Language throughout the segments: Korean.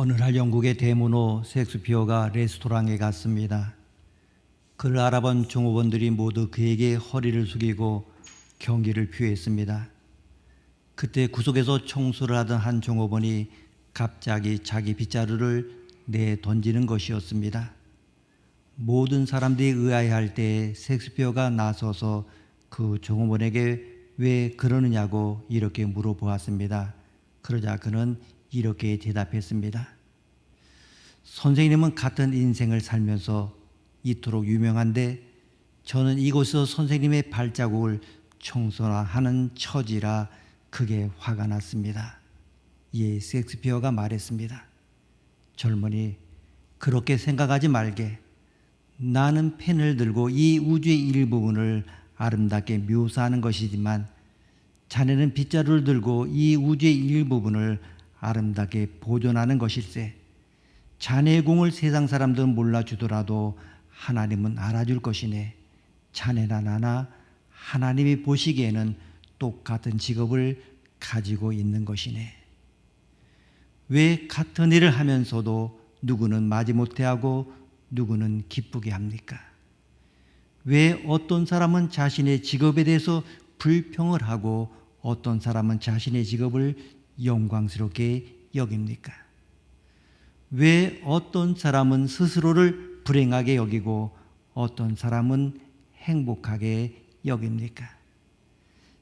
어느 날 영국의 대문호 셰익스피어가 레스토랑에 갔습니다. 그를 알아본 종업원들이 모두 그에게 허리를 숙이고 경기를 표했습니다. 그때 구석에서 청소를 하던 한 종업원이 갑자기 자기 빗자루를 내던지는 것이었습니다. 모든 사람들이 의아해할 때 셰익스피어가 나서서 그 종업원에게 왜 그러느냐고 이렇게 물어보았습니다. 그러자 그는 이렇게 대답했습니다. 선생님은 같은 인생을 살면서 이토록 유명한데 저는 이곳에서 선생님의 발자국을 청소하는 처지라 크게 화가 났습니다. 이에 셰익스피어가 말했습니다. 젊은이, 그렇게 생각하지 말게. 나는 펜을 들고 이 우주의 일부분을 아름답게 묘사하는 것이지만 자네는 빗자루를 들고 이 우주의 일부분을 아름답게 보존하는 것일세. 자네의 공을 세상 사람들은 몰라주더라도 하나님은 알아줄 것이네. 자네나 나나 하나님이 보시기에는 똑같은 직업을 가지고 있는 것이네. 왜 같은 일을 하면서도 누구는 마지못해 하고 누구는 기쁘게 합니까? 왜 어떤 사람은 자신의 직업에 대해서 불평을 하고 어떤 사람은 자신의 직업을 영광스럽게 여깁니까? 왜 어떤 사람은 스스로를 불행하게 여기고 어떤 사람은 행복하게 여깁니까?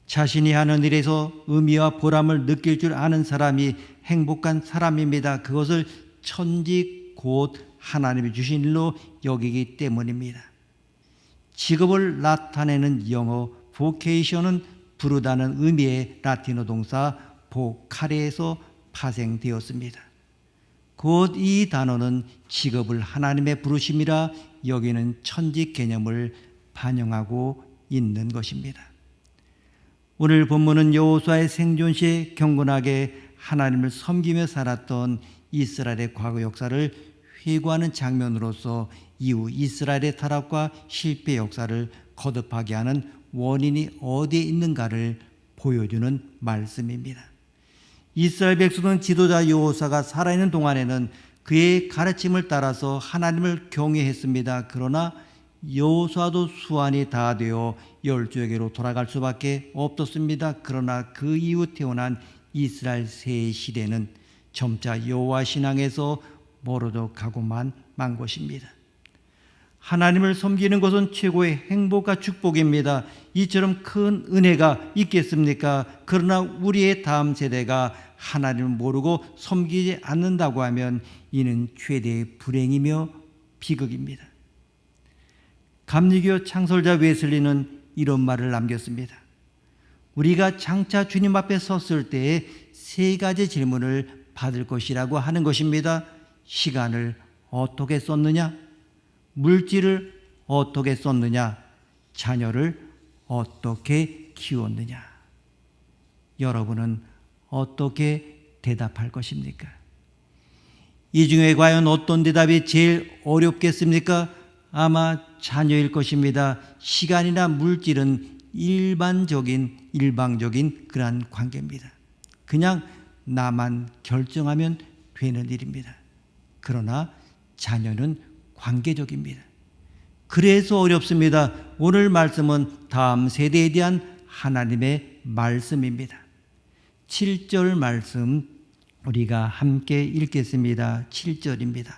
자신이 하는 일에서 의미와 보람을 느낄 줄 아는 사람이 행복한 사람입니다. 그것을 천직 곧 하나님이 주신 일로 여기기 때문입니다. 직업을 나타내는 영어 vocation은 부르다는 의미의 라틴어 동사 vocare에서 파생되었습니다. 곧 이 단어는 직업을 하나님의 부르심이라 여기는 천직 개념을 반영하고 있는 것입니다. 오늘 본문은 여호수아의 생존 시에 경건하게 하나님을 섬기며 살았던 이스라엘의 과거 역사를 회고하는 장면으로서 이후 이스라엘의 타락과 실패 역사를 거듭하게 하는 원인이 어디에 있는가를 보여주는 말씀입니다. 이스라엘 백성은 지도자 여호수아가 살아있는 동안에는 그의 가르침을 따라서 하나님을 경외했습니다. 그러나 여호수아도 수완이 다 되어 열조에게로 돌아갈 수밖에 없었습니다. 그러나 그 이후 태어난 이스라엘 새 시대는 점차 여호와 신앙에서 멀어져 가고만 만 것입니다. 하나님을 섬기는 것은 최고의 행복과 축복입니다. 이처럼 큰 은혜가 있겠습니까? 그러나 우리의 다음 세대가 하나님을 모르고 섬기지 않는다고 하면 이는 최대의 불행이며 비극입니다. 감리교 창설자 웨슬리는 이런 말을 남겼습니다. 우리가 장차 주님 앞에 섰을 때에 세 가지 질문을 받을 것이라고 하는 것입니다. 시간을 어떻게 썼느냐? 물질을 어떻게 썼느냐? 자녀를 어떻게 키웠느냐? 여러분은 어떻게 대답할 것입니까? 이 중에 과연 어떤 대답이 제일 어렵겠습니까? 아마 자녀일 것입니다. 시간이나 물질은 일방적인 그러한 관계입니다. 그냥 나만 결정하면 되는 일입니다. 그러나 자녀는 관계적입니다. 그래서 어렵습니다. 오늘 말씀은 다음 세대에 대한 하나님의 말씀입니다. 7절 말씀 우리가 함께 읽겠습니다. 7절입니다.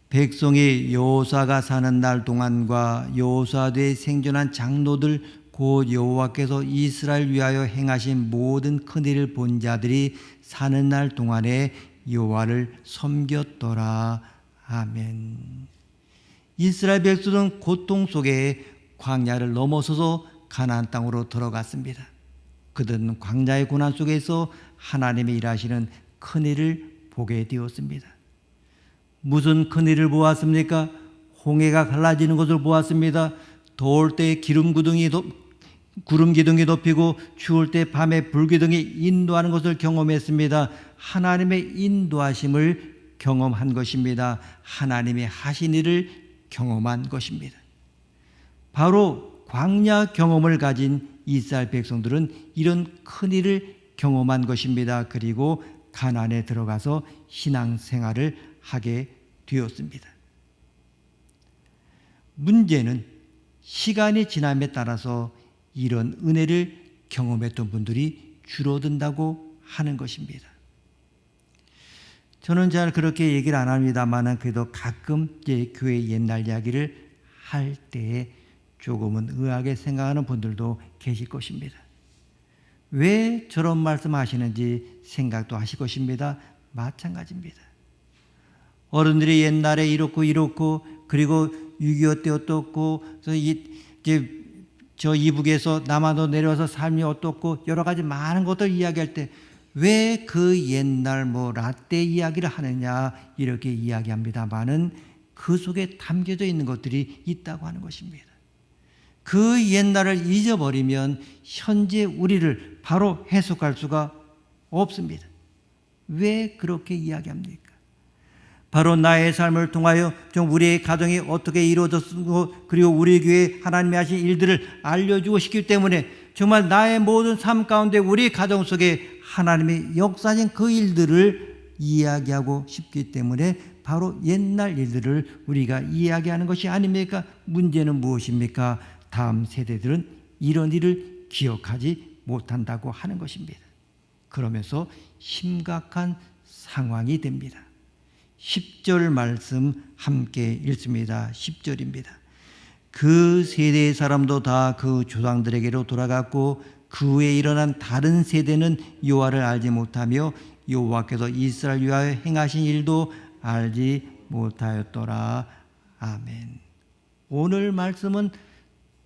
백성이 여호수아가 사는 날 동안과 여호수아 뒤에 생존한 장로들 곧 여호와께서 이스라엘 위하여 행하신 모든 큰일을 본 자들이 사는 날 동안에 여호와를 섬겼더라. 아멘. 이스라엘 백성은 고통 속에 광야를 넘어서서 가나안 땅으로 들어갔습니다. 그들은 광야의 고난 속에서 하나님이 일하시는 큰일을 보게 되었습니다. 무슨 큰일을 보았습니까? 홍해가 갈라지는 것을 보았습니다. 더울 때 구름 기둥이 덮이고 추울 때 밤에 불기둥이 인도하는 것을 경험했습니다. 하나님의 인도하심을 경험한 것입니다. 하나님이 하신 일을 경험한 것입니다. 바로 광야 경험을 가진 이스라엘 백성들은 이런 큰일을 경험한 것입니다. 그리고 가나안에 들어가서 신앙생활을 하게 되었습니다. 문제는 시간이 지남에 따라서 이런 은혜를 경험했던 분들이 줄어든다고 하는 것입니다. 저는 잘 그렇게 얘기를 안 합니다만 그래도 가끔 이제 교회 옛날 이야기를 할 때 조금은 의아하게 생각하는 분들도 계실 것입니다. 왜 저런 말씀하시는지 생각도 하실 것입니다. 마찬가지입니다. 어른들이 옛날에 이렇고 그리고 6.25 때 어떻고 이제 저 이북에서 남한으로 내려와서 삶이 어떻고 여러 가지 많은 것들 이야기할 때 왜 그 옛날 라떼 이야기를 하느냐 이렇게 이야기합니다만은 그 속에 담겨져 있는 것들이 있다고 하는 것입니다. 그 옛날을 잊어버리면 현재 우리를 바로 해석할 수가 없습니다. 왜 그렇게 이야기합니까? 바로 나의 삶을 통하여 좀 우리의 가정이 어떻게 이루어졌고 그리고 우리 교회에 하나님이 하신 일들을 알려주고 싶기 때문에 정말 나의 모든 삶 가운데 우리 가정 속에 하나님의 역사하신 그 일들을 이야기하고 싶기 때문에 바로 옛날 일들을 우리가 이야기하는 것이 아닙니까? 문제는 무엇입니까? 다음 세대들은 이런 일을 기억하지 못한다고 하는 것입니다. 그러면서 심각한 상황이 됩니다. 10절 말씀 함께 읽습니다. 10절입니다. 그 세대의 사람도 다 그 조상들에게로 돌아갔고 그 후에 일어난 다른 세대는 여호와를 알지 못하며 여호와께서 이스라엘 위하여 행하신 일도 알지 못하였더라. 아멘. 오늘 말씀은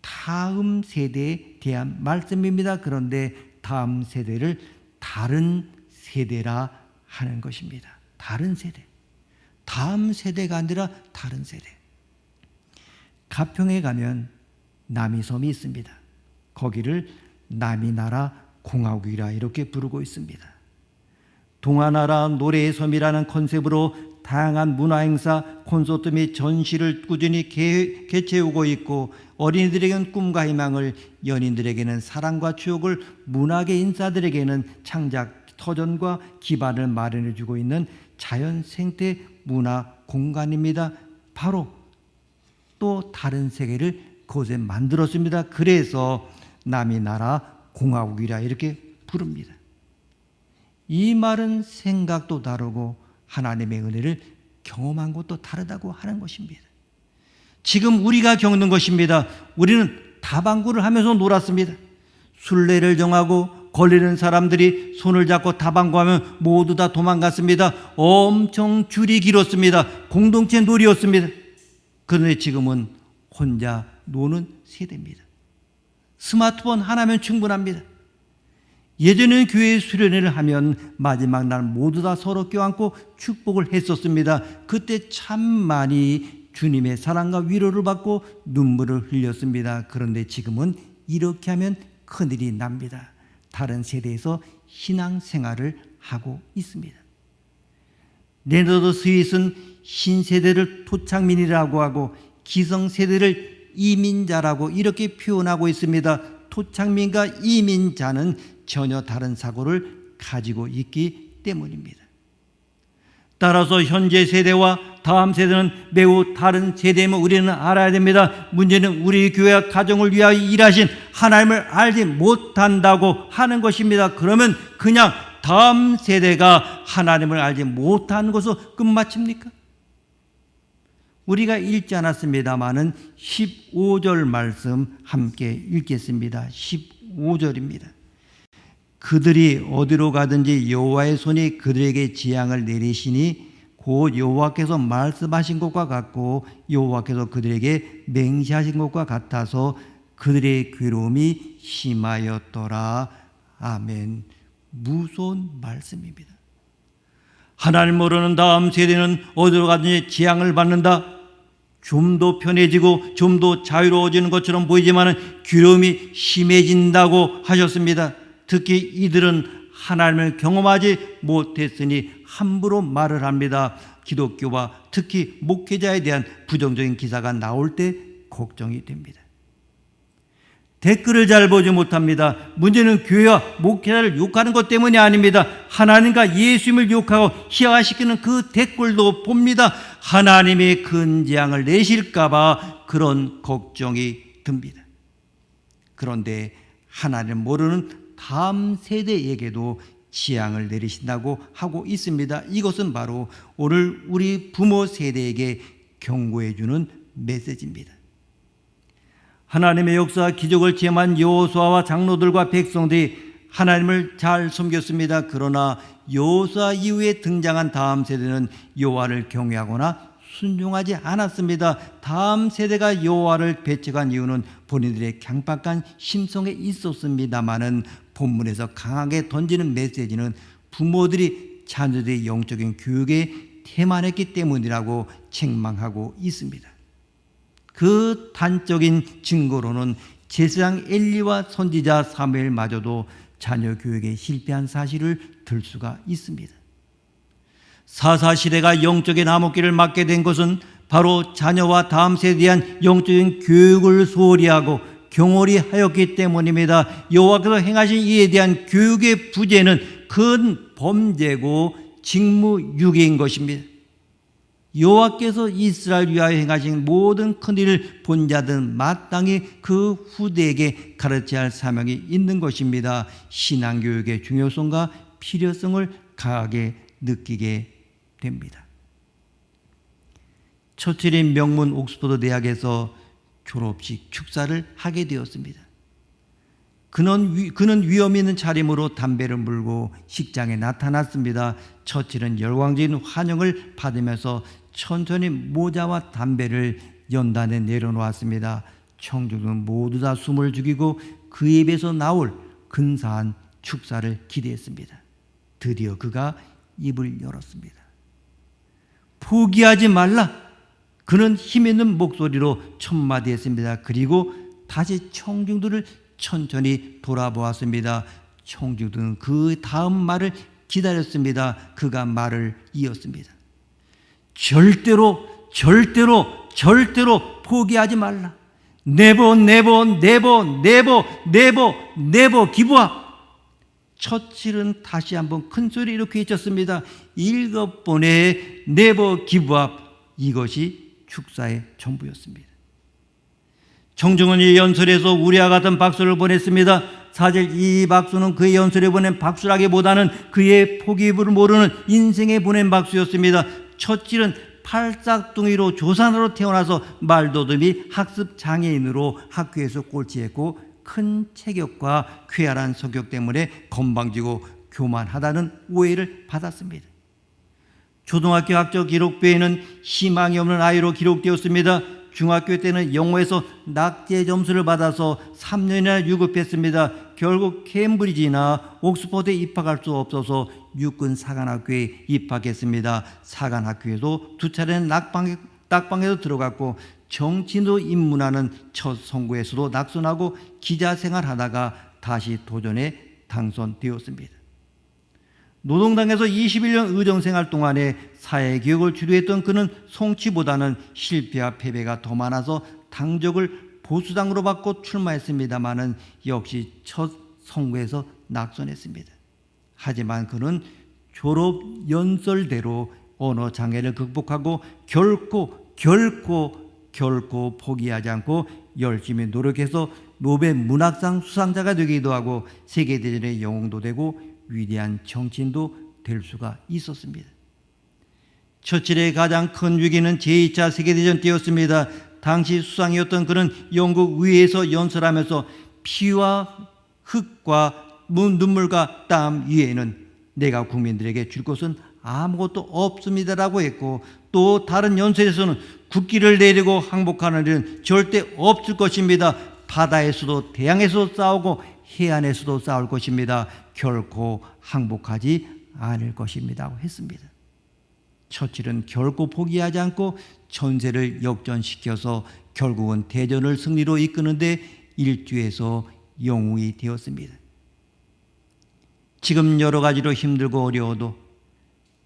다음 세대에 대한 말씀입니다. 그런데 다음 세대를 다른 세대라 하는 것입니다. 다른 세대. 다음 세대가 아니라 다른 세대. 가평에 가면 남이섬이 있습니다. 거기를 남이나라 공화국이라 이렇게 부르고 있습니다. 동아나라 노래의 섬이라는 컨셉으로 다양한 문화행사, 콘서트 및 전시를 꾸준히 개최하고 있고 어린이들에게는 꿈과 희망을, 연인들에게는 사랑과 추억을, 문학의 인사들에게는 창작, 터전과 기반을 마련해주고 있는 자연 생태 문화 공간입니다. 바로 또 다른 세계를 그곳에 만들었습니다. 그래서 남이나라 공화국이라 이렇게 부릅니다. 이 말은 생각도 다르고 하나님의 은혜를 경험한 것도 다르다고 하는 것입니다. 지금 우리가 겪는 것입니다. 우리는 다방구를 하면서 놀았습니다. 순례를 정하고 걸리는 사람들이 손을 잡고 다방구하면 모두 다 도망갔습니다. 엄청 줄이 길었습니다. 공동체 놀이였습니다. 그런데 지금은 혼자 노는 세대입니다. 스마트폰 하나면 충분합니다. 예전에는 교회 수련회를 하면 마지막 날 모두 다 서로 껴안고 축복을 했었습니다. 그때 참 많이 주님의 사랑과 위로를 받고 눈물을 흘렸습니다. 그런데 지금은 이렇게 하면 큰일이 납니다. 다른 세대에서 신앙생활을 하고 있습니다. 레너드 스윗은 신세대를 토착민이라고 하고 기성세대를 이민자라고 이렇게 표현하고 있습니다. 토착민과 이민자는 전혀 다른 사고를 가지고 있기 때문입니다. 따라서 현재 세대와 다음 세대는 매우 다른 세대임을 우리는 알아야 됩니다. 문제는 우리 교회와 가정을 위하여 일하신 하나님을 알지 못한다고 하는 것입니다. 그러면 그냥 다음 세대가 하나님을 알지 못하는 것으로 끝마칩니까? 우리가 읽지 않았습니다마는 15절 말씀 함께 읽겠습니다. 15절입니다. 그들이 어디로 가든지 여호와의 손이 그들에게 재앙을 내리시니 곧 여호와께서 말씀하신 것과 같고 여호와께서 그들에게 맹세하신 것과 같아서 그들의 괴로움이 심하였더라. 아멘. 무서운 말씀입니다. 하나님 모르는 다음 세대는 어디로 가든지 재앙을 받는다. 좀 더 편해지고 좀 더 자유로워지는 것처럼 보이지만 괴로움이 심해진다고 하셨습니다. 특히 이들은 하나님을 경험하지 못했으니 함부로 말을 합니다. 기독교와 특히 목회자에 대한 부정적인 기사가 나올 때 걱정이 됩니다. 댓글을 잘 보지 못합니다. 문제는 교회와 목회자를 욕하는 것 때문이 아닙니다. 하나님과 예수님을 욕하고 희화시키는 그 댓글도 봅니다. 하나님이 큰 재앙을 내실까 봐 그런 걱정이 듭니다. 그런데 하나님 모르는 다음 세대에게도 재앙을 내리신다고 하고 있습니다. 이것은 바로 오늘 우리 부모 세대에게 경고해 주는 메시지입니다. 하나님의 역사와 기적을 체험한 여호수아와 장로들과 백성들이 하나님을 잘 섬겼습니다. 그러나 여호수아 이후에 등장한 다음 세대는 여호와를 경외하거나 순종하지 않았습니다. 다음 세대가 여호와를 배척한 이유는 본인들의 강박한 심성에 있었습니다마는 본문에서 강하게 던지는 메시지는 부모들이 자녀들의 영적인 교육에 태만했기 때문이라고 책망하고 있습니다. 그 단적인 증거로는 제사장 엘리와 선지자 사무엘마저도 자녀 교육에 실패한 사실을 들 수가 있습니다. 사사시대가 영적인 암흑기를 맞게 된 것은 바로 자녀와 다음 세대에 대한 영적인 교육을 소홀히 하고 경홀히 하였기 때문입니다. 여호와께서 행하신 이에 대한 교육의 부재는 큰 범죄고 직무유기인 것입니다. 여호와께서 이스라엘 위하여 행하신 모든 큰일을 본 자들은 마땅히 그 후대에게 가르쳐야 할 사명이 있는 것입니다. 신앙교육의 중요성과 필요성을 강하게 느끼게 됩니다. 처칠인 명문 옥스퍼드 대학에서 졸업식 축사를 하게 되었습니다. 그는 위험 있는 차림으로 담배를 물고 식장에 나타났습니다. 처칠은 열광적인 환영을 받으면서 천천히 모자와 담배를 연단에 내려놓았습니다. 청중은 모두 다 숨을 죽이고 그 입에서 나올 근사한 축사를 기대했습니다. 드디어 그가 입을 열었습니다. 포기하지 말라. 그는 힘있는 목소리로 첫마디 했습니다. 그리고 다시 청중들을 천천히 돌아보았습니다. 청중들은 그 다음 말을 기다렸습니다. 그가 말을 이었습니다. 절대로 포기하지 말라. Never give up. 처칠은 다시 한번 큰 소리 이렇게 외쳤습니다. 7번의 Never give up. 이것이 축사의 전부였습니다. 청중은 이 연설에서 우리와 같은 박수를 보냈습니다. 사실 이 박수는 그의 연설에 보낸 박수라기보다는 그의 포기를 모르는 인생에 보낸 박수였습니다. 처칠은 팔싹둥이로 조산으로 태어나서 말더듬이 학습 장애인으로 학교에서 꼴찌했고 큰 체격과 쾌활한 성격 때문에 건방지고 교만하다는 오해를 받았습니다. 초등학교 학적 기록부에는 희망이 없는 아이로 기록되었습니다. 중학교 때는 영어에서 낙제 점수를 받아서 3년이나 유급했습니다. 결국 케임브리지나 옥스퍼드에 입학할 수 없어서 육군 사관학교에 입학했습니다. 사관학교에도 2차례는 낙방에도 들어갔고 정치인으로 입문하는 첫 선거에서도 낙선하고 기자 생활하다가 다시 도전에 당선되었습니다. 노동당에서 21년 의정생활 동안에 사회개혁을 주도했던 그는 성취보다는 실패와 패배가 더 많아서 당적을 보수당으로 바꿔 출마했습니다마는 역시 첫 선거에서 낙선했습니다. 하지만 그는 졸업 연설대로 언어 장애를 극복하고 결코 포기하지 않고 열심히 노력해서 노벨 문학상 수상자가 되기도 하고 세계대전의 영웅도 되고 위대한 정치인도 될 수가 있었습니다. 처칠의 가장 큰 위기는 제2차 세계대전 때였습니다. 당시 수상이었던 그는 영국 의회에서 연설하면서 피와 흙과 눈물과 땀 위에는 내가 국민들에게 줄 것은 아무것도 없습니다라고 했고 또 다른 연설에서는 국기를 내리고 항복하는 일은 절대 없을 것입니다. 바다에서도 태양에서도 싸우고 해안에서도 싸울 것입니다. 결코 항복하지 않을 것입니다 했습니다. 처칠은 결코 포기하지 않고 전세를 역전시켜서 결국은 대전을 승리로 이끄는데 일주에서 영웅이 되었습니다. 지금 여러 가지로 힘들고 어려워도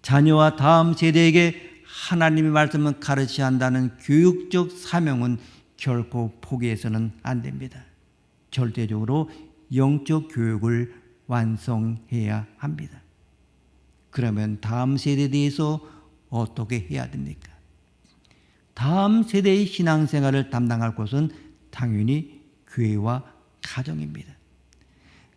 자녀와 다음 세대에게 하나님의 말씀을 가르쳐야 한다는 교육적 사명은 결코 포기해서는 안 됩니다. 절대적으로 영적 교육을 완성해야 합니다. 그러면 다음 세대에 대해서 어떻게 해야 됩니까? 다음 세대의 신앙생활을 담당할 것은 당연히 교회와 가정입니다.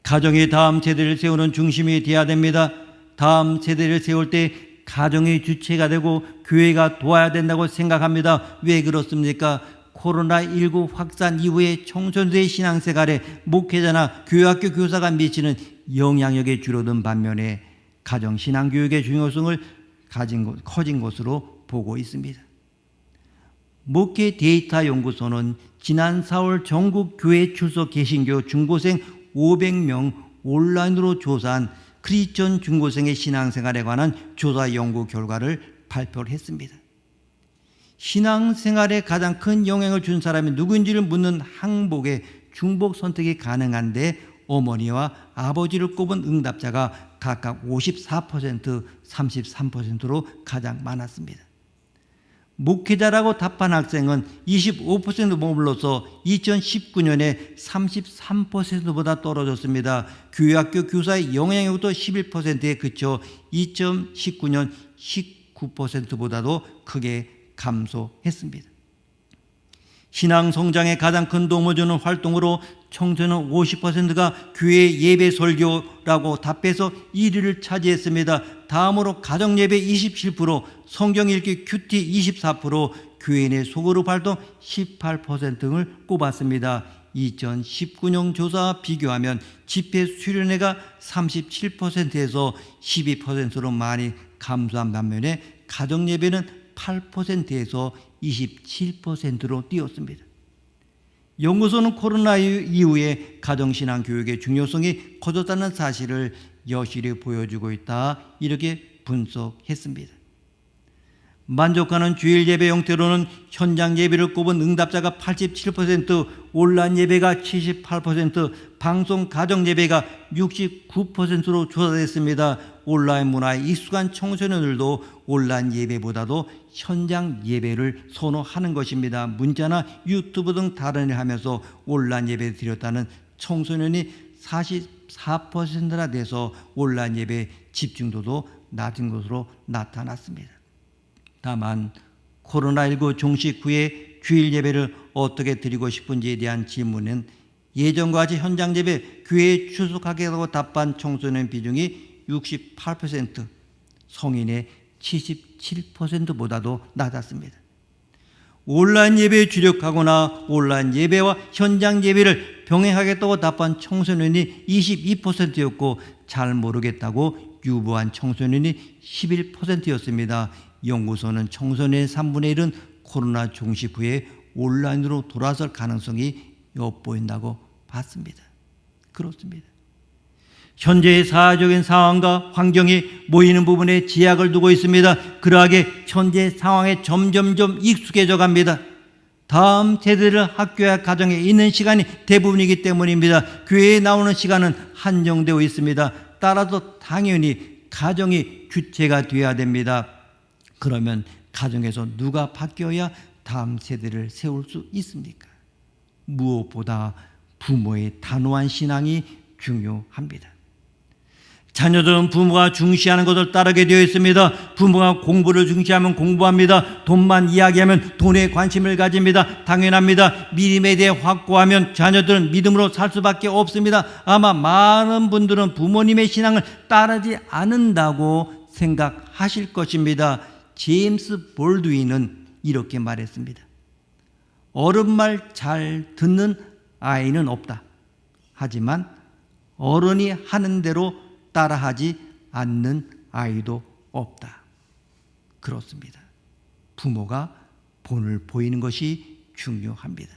가정이 다음 세대를 세우는 중심이 되어야 됩니다. 다음 세대를 세울 때 가정의 주체가 되고 교회가 도와야 된다고 생각합니다. 왜 그렇습니까? 코로나19 확산 이후에 청소년들의 신앙생활에 목회자나 교회학교 교사가 미치는 영향력이 줄어든 반면에 가정신앙교육의 중요성을 커진 것으로 보고 있습니다. 목회 데이터 연구소는 지난 4월 전국 교회 출석 개신교 중고생 500명 온라인으로 조사한 크리스천 중고생의 신앙생활에 관한 조사 연구 결과를 발표를 했습니다. 신앙생활에 가장 큰 영향을 준 사람이 누구인지를 묻는 항목에 중복 선택이 가능한데 어머니와 아버지를 꼽은 응답자가 각각 54%, 33%로 가장 많았습니다. 목회자라고 답한 학생은 25% 머물러서 2019년에 33%보다 떨어졌습니다. 교회학교 교사의 영향력도 11%에 그쳐 2019년 19%보다도 크게 감소했습니다. 신앙 성장에 가장 큰 도움을 주는 활동으로 청소년 50%가 교회 예배 설교라고 답해서 1위를 차지했습니다. 다음으로 가정 예배 27%, 성경 읽기 큐티 24%, 교인의 소그룹 활동 18% 등을 꼽았습니다. 2019년 조사와 비교하면 집회 수련회가 37%에서 12%로 많이 감소한 반면에 가정 예배는 8%에서 27%로 뛰었습니다. 연구소는 코로나 이후에 가정신앙 교육의 중요성이 커졌다는 사실을 여실히 보여주고 있다, 이렇게 분석했습니다. 만족하는 주일 예배 형태로는 현장 예배를 꼽은 응답자가 87%, 온라인 예배가 78%, 방송 가정 예배가 69%로 조사됐습니다. 온라인 문화에 익숙한 청소년들도 온라인 예배보다도 현장 예배를 선호하는 것입니다. 문자나 유튜브 등 다른 일을 하면서 온라인 예배를 드렸다는 청소년이 44%나 돼서 온라인 예배 집중도도 낮은 것으로 나타났습니다. 다만 코로나19 종식 후에 주일 예배를 어떻게 드리고 싶은지에 대한 질문은 예전과 같이 현장 예배, 교회에 출석하겠다고 답한 청소년 비중이 68%, 성인의 77%보다도 낮았습니다. 온라인 예배에 주력하거나 온라인 예배와 현장 예배를 병행하겠다고 답한 청소년이 22%였고 잘 모르겠다고 유보한 청소년이 11%였습니다. 연구소는 청소년의 3분의 1은 코로나 종식 후에 온라인으로 돌아설 가능성이 엿보인다고 봤습니다. 그렇습니다. 현재의 사회적인 상황과 환경이 모이는 부분에 제약을 두고 있습니다. 그러하게 현재 상황에 점점점 익숙해져 갑니다. 다음 세대를 학교와 가정에 있는 시간이 대부분이기 때문입니다. 교회에 나오는 시간은 한정되어 있습니다. 따라서 당연히 가정이 주체가 되어야 됩니다. 그러면 가정에서 누가 바뀌어야 다음 세대를 세울 수 있습니까? 무엇보다 부모의 단호한 신앙이 중요합니다. 자녀들은 부모가 중시하는 것을 따르게 되어 있습니다. 부모가 공부를 중시하면 공부합니다. 돈만 이야기하면 돈에 관심을 가집니다. 당연합니다. 믿음에 대해 확고하면 자녀들은 믿음으로 살 수밖에 없습니다. 아마 많은 분들은 부모님의 신앙을 따르지 않는다고 생각하실 것입니다. 제임스 볼드윈은 이렇게 말했습니다. 어른 말 잘 듣는 아이는 없다. 하지만 어른이 하는 대로 따라하지 않는 아이도 없다. 그렇습니다. 부모가 본을 보이는 것이 중요합니다.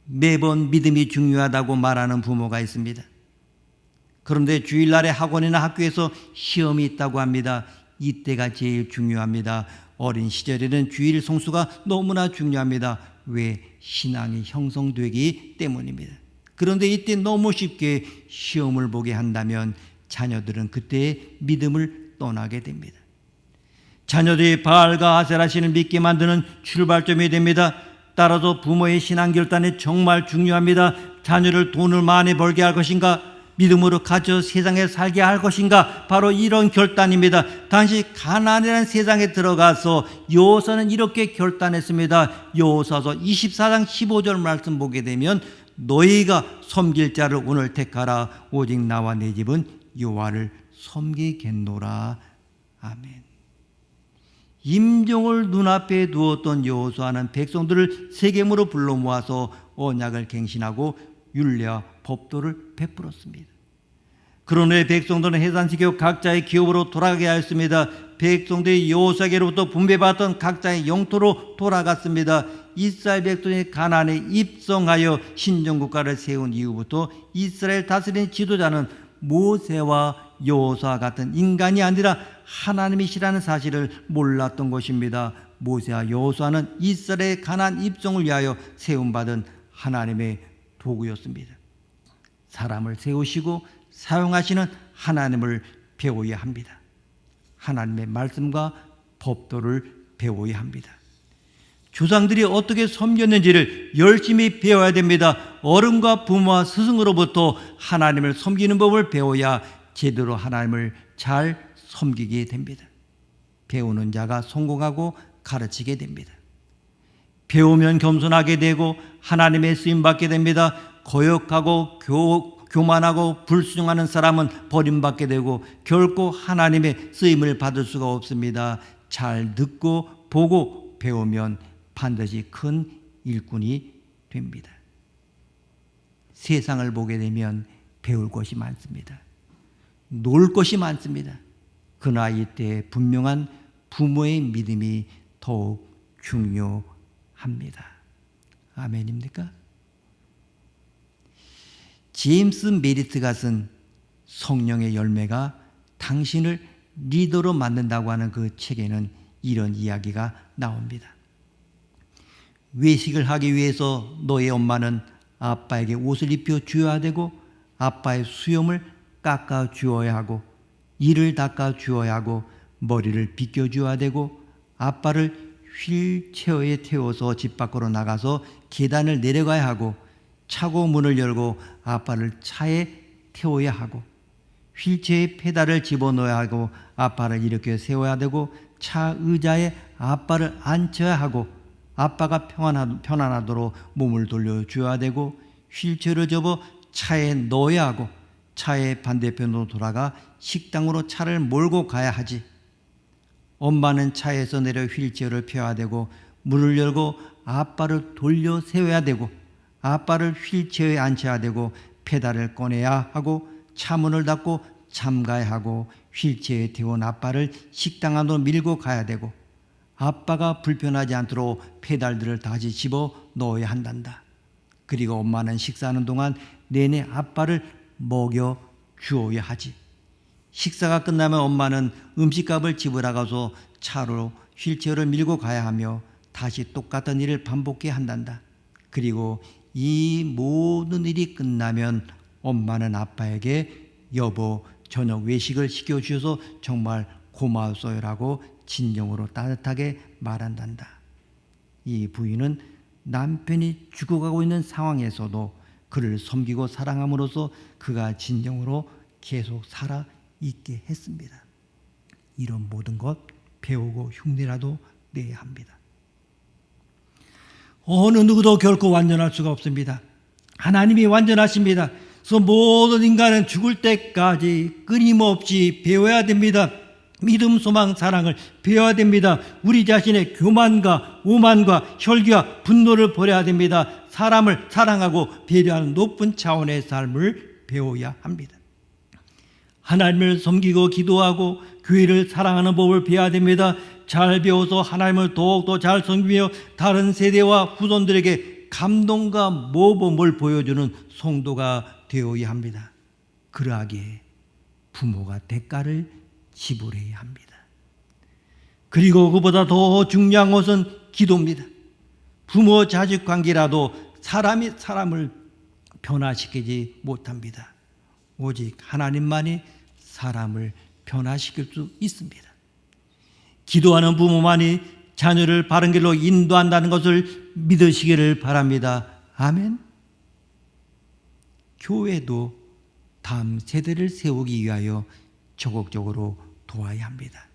매번 믿음이 중요하다고 말하는 부모가 있습니다. 그런데 주일날에 학원이나 학교에서 시험이 있다고 합니다. 이때가 제일 중요합니다. 어린 시절에는 주일 성수가 너무나 중요합니다. 왜? 신앙이 형성되기 때문입니다. 그런데 이때 너무 쉽게 시험을 보게 한다면 자녀들은 그때 믿음을 떠나게 됩니다. 자녀들이 바알과 아세라 신을 믿게 만드는 출발점이 됩니다. 따라서 부모의 신앙 결단이 정말 중요합니다. 자녀를 돈을 많이 벌게 할 것인가? 믿음으로 가져 세상에 살게 할 것인가? 바로 이런 결단입니다. 당시 가나안이라는 세상에 들어가서 여호사는 이렇게 결단했습니다. 여호사서 24장 15절 말씀 보게 되면 너희가 섬길 자를 오늘 택하라. 오직 나와 내 집은 여호와를 섬기겠노라. 아멘. 임종을 눈앞에 두었던 여호수아는 백성들을 세겜으로 불러 모아서 언약을 갱신하고 율례와 법도를 베풀었습니다. 그러나 백성들은 해산시켜 각자의 기업으로 돌아가게 하였습니다. 백성들이 여호수아에게로부터 분배받았던 각자의 영토로 돌아갔습니다. 이스라엘 백성이 가나안에 입성하여 신정국가를 세운 이후부터 이스라엘 다스리는 지도자는 모세와 여호수아 같은 인간이 아니라 하나님이시라는 사실을 몰랐던 것입니다. 모세와 여호수아는 이스라엘 가나안 입성을 위하여 세움받은 하나님의 도구였습니다. 사람을 세우시고 사용하시는 하나님을 배워야 합니다. 하나님의 말씀과 법도를 배워야 합니다. 조상들이 어떻게 섬겼는지를 열심히 배워야 됩니다. 어른과 부모와 스승으로부터 하나님을 섬기는 법을 배워야 제대로 하나님을 잘 섬기게 됩니다. 배우는 자가 성공하고 가르치게 됩니다. 배우면 겸손하게 되고 하나님의 쓰임받게 됩니다. 거역하고 교만하고 불순종하는 사람은 버림받게 되고 결코 하나님의 쓰임을 받을 수가 없습니다. 잘 듣고 보고 배우면 반드시 큰 일꾼이 됩니다. 세상을 보게 되면 배울 것이 많습니다. 놀 것이 많습니다. 그 나이 때 분명한 부모의 믿음이 더욱 중요합니다. 아멘입니까? 제임스 메리트가 쓴 성령의 열매가 당신을 리더로 만든다고 하는 그 책에는 이런 이야기가 나옵니다. 외식을 하기 위해서 너의 엄마는 아빠에게 옷을 입혀 주어야 되고 아빠의 수염을 깎아 주어야 하고 이를 닦아 주어야 하고 머리를 빗겨 주어야 되고 아빠를 휠체어에 태워서 집 밖으로 나가서 계단을 내려가야 하고 차고 문을 열고 아빠를 차에 태워야 하고 휠체어에 페달을 집어넣어야 하고 아빠를 일으켜 세워야 되고 차 의자에 아빠를 앉혀야 하고 아빠가 편안하도록 몸을 돌려줘야 되고 휠체어를 접어 차에 넣어야 하고 차의 반대편으로 돌아가 식당으로 차를 몰고 가야 하지. 엄마는 차에서 내려 휠체어를 펴야 되고 문을 열고 아빠를 돌려 세워야 되고 아빠를 휠체어에 앉혀야 되고 페달을 꺼내야 하고 차문을 닫고 잠가야 하고 휠체어에 태운 아빠를 식당 안으로 밀고 가야 되고 아빠가 불편하지 않도록 페달들을 다시 집어 넣어야 한단다. 그리고 엄마는 식사하는 동안 내내 아빠를 먹여 주어야 하지. 식사가 끝나면 엄마는 음식값을 지불하고서 차로 휠체어를 밀고 가야 하며 다시 똑같은 일을 반복해야 한단다. 그리고 이 모든 일이 끝나면 엄마는 아빠에게 여보 저녁 외식을 시켜주셔서 정말 고마웠어요라고 진정으로 따뜻하게 말한단다. 이 부인은 남편이 죽어가고 있는 상황에서도 그를 섬기고 사랑함으로써 그가 진정으로 계속 살아있게 했습니다. 이런 모든 것 배우고 흉내라도 내야 합니다. 어느 누구도 결코 완전할 수가 없습니다. 하나님이 완전하십니다. 그래서 모든 인간은 죽을 때까지 끊임없이 배워야 됩니다. 믿음, 소망, 사랑을 배워야 됩니다. 우리 자신의 교만과 오만과 혈기와 분노를 버려야 됩니다. 사람을 사랑하고 배려하는 높은 차원의 삶을 배워야 합니다. 하나님을 섬기고 기도하고 교회를 사랑하는 법을 배워야 됩니다. 잘 배워서 하나님을 더욱더 잘 섬기며 다른 세대와 후손들에게 감동과 모범을 보여주는 성도가 되어야 합니다. 그러하기에 부모가 대가를 지불해야 합니다. 그리고 그보다 더 중요한 것은 기도입니다. 부모 자식 관계라도 사람이 사람을 변화시키지 못합니다. 오직 하나님만이 사람을 변화시킬 수 있습니다. 기도하는 부모만이 자녀를 바른 길로 인도한다는 것을 믿으시기를 바랍니다. 아멘. 교회도 다음 세대를 세우기 위하여 적극적으로 도와야 합니다.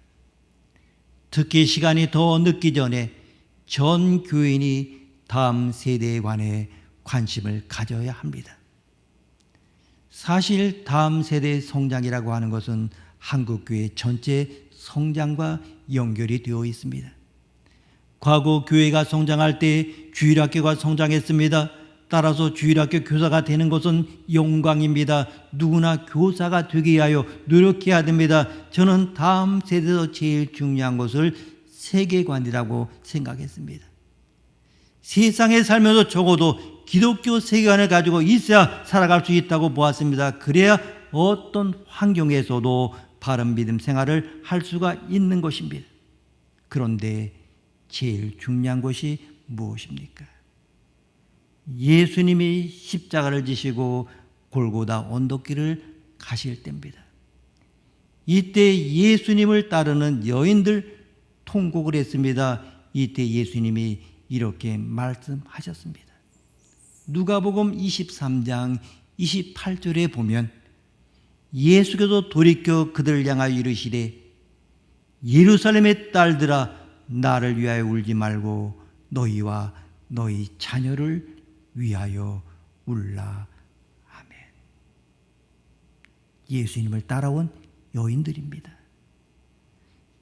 특히 시간이 더 늦기 전에 전 교인이 다음 세대에 관해 관심을 가져야 합니다. 사실 다음 세대의 성장이라고 하는 것은 한국교회 전체 성장과 연결이 되어 있습니다. 과거 교회가 성장할 때 주일학교가 성장했습니다. 따라서 주일학교 교사가 되는 것은 영광입니다. 누구나 교사가 되기 위하여 노력해야 됩니다. 저는 다음 세대에서 제일 중요한 것을 세계관이라고 생각했습니다. 세상에 살면서 적어도 기독교 세계관을 가지고 있어야 살아갈 수 있다고 보았습니다. 그래야 어떤 환경에서도 바른 믿음 생활을 할 수가 있는 것입니다. 그런데 제일 중요한 것이 무엇입니까? 예수님이 십자가를 지시고 골고다 언덕길을 가실 때입니다. 이때 예수님을 따르는 여인들 통곡을 했습니다. 이때 예수님이 이렇게 말씀하셨습니다. 누가복음 23장 28절에 보면 예수께서 돌이켜 그들을 향하여 이르시되 예루살렘의 딸들아 나를 위하여 울지 말고 너희와 너희 자녀를 위하여 울라. 아멘. 예수님을 따라온 여인들입니다.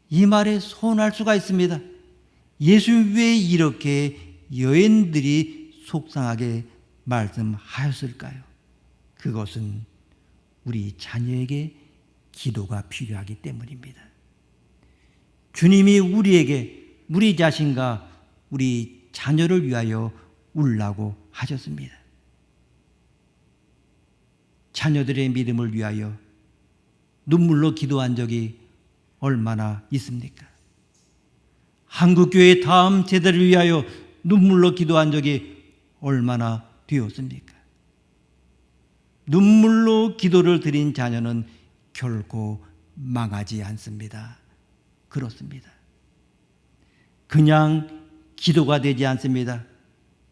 이 말에 서운할 수가 있습니다. 예수님 왜 이렇게 여인들이 속상하게 말씀하였을까요? 그것은 우리 자녀에게 기도가 필요하기 때문입니다. 주님이 우리에게 우리 자신과 우리 자녀를 위하여 울라고 하셨습니다. 자녀들의 믿음을 위하여 눈물로 기도한 적이 얼마나 있습니까? 한국교회 다음 세대를 위하여 눈물로 기도한 적이 얼마나 되었습니까? 눈물로 기도를 드린 자녀는 결코 망하지 않습니다. 그렇습니다. 그냥 기도가 되지 않습니다.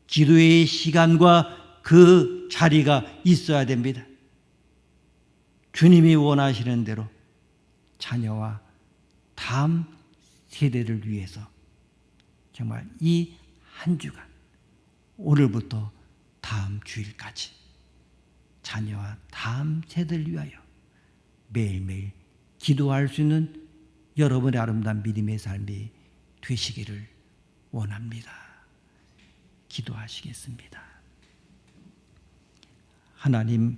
기도의 시간과 그 자리가 있어야 됩니다. 주님이 원하시는 대로 자녀와 다음 세대를 위해서 정말 이 한 주간 오늘부터 다음 주일까지 자녀와 다음 세대를 위하여 매일매일 기도할 수 있는 여러분의 아름다운 믿음의 삶이 되시기를 원합니다. 기도하시겠습니다. 하나님,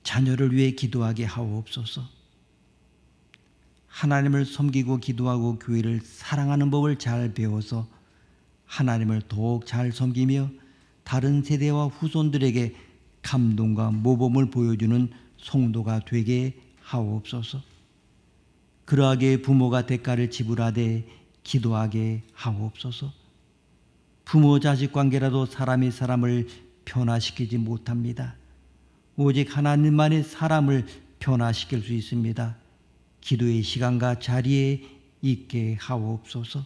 자녀를 위해 기도하게 하옵소서. 하나님을 섬기고 기도하고 교회를 사랑하는 법을 잘 배워서 하나님을 더욱 잘 섬기며 다른 세대와 후손들에게 감동과 모범을 보여주는 성도가 되게 하옵소서. 그러하게 부모가 대가를 지불하되 기도하게 하옵소서. 부모 자식 관계라도 사람이 사람을 변화시키지 못합니다. 오직 하나님만이 사람을 변화시킬 수 있습니다. 기도의 시간과 자리에 있게 하옵소서.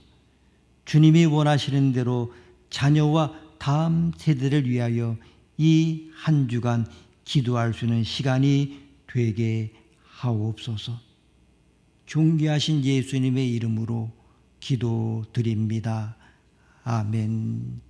주님이 원하시는 대로 자녀와 다음 세대를 위하여 이 한 주간 기도할 수 있는 시간이 되게 하옵소서. 존귀하신 예수님의 이름으로 기도드립니다. 아멘.